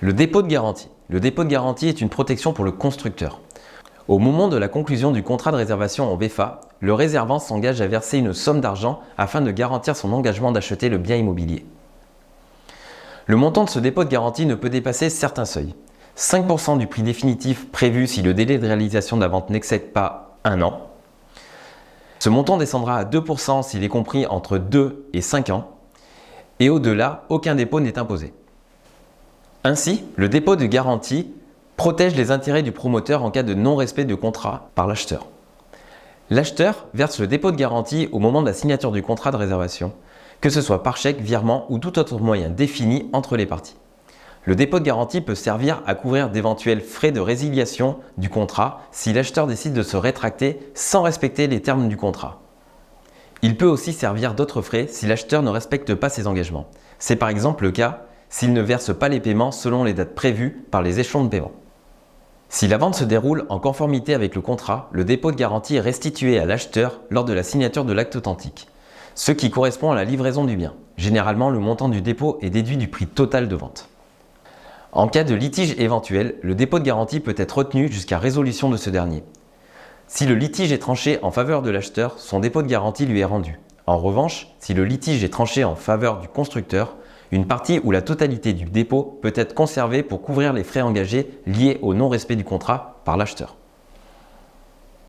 Le dépôt de garantie. Le dépôt de garantie est une protection pour le constructeur. Au moment de la conclusion du contrat de réservation en VFA, le réservant s'engage à verser une somme d'argent afin de garantir son engagement d'acheter le bien immobilier. Le montant de ce dépôt de garantie ne peut dépasser certains seuils. 5% du prix définitif prévu si le délai de réalisation de la vente n'excède pas 1 an. Ce montant descendra à 2% s'il est compris entre 2 et 5 ans. Et au-delà, aucun dépôt n'est imposé. Ainsi, le dépôt de garantie protège les intérêts du promoteur en cas de non-respect de contrat par l'acheteur. L'acheteur verse le dépôt de garantie au moment de la signature du contrat de réservation, que ce soit par chèque, virement ou tout autre moyen défini entre les parties. Le dépôt de garantie peut servir à couvrir d'éventuels frais de résiliation du contrat si l'acheteur décide de se rétracter sans respecter les termes du contrat. Il peut aussi servir d'autres frais si l'acheteur ne respecte pas ses engagements. C'est par exemple le cas s'il ne verse pas les paiements selon les dates prévues par les échelons de paiement. Si la vente se déroule en conformité avec le contrat, le dépôt de garantie est restitué à l'acheteur lors de la signature de l'acte authentique, ce qui correspond à la livraison du bien. Généralement, le montant du dépôt est déduit du prix total de vente. En cas de litige éventuel, le dépôt de garantie peut être retenu jusqu'à résolution de ce dernier. Si le litige est tranché en faveur de l'acheteur, son dépôt de garantie lui est rendu. En revanche, si le litige est tranché en faveur du constructeur, une partie ou la totalité du dépôt peut être conservée pour couvrir les frais engagés liés au non-respect du contrat par l'acheteur.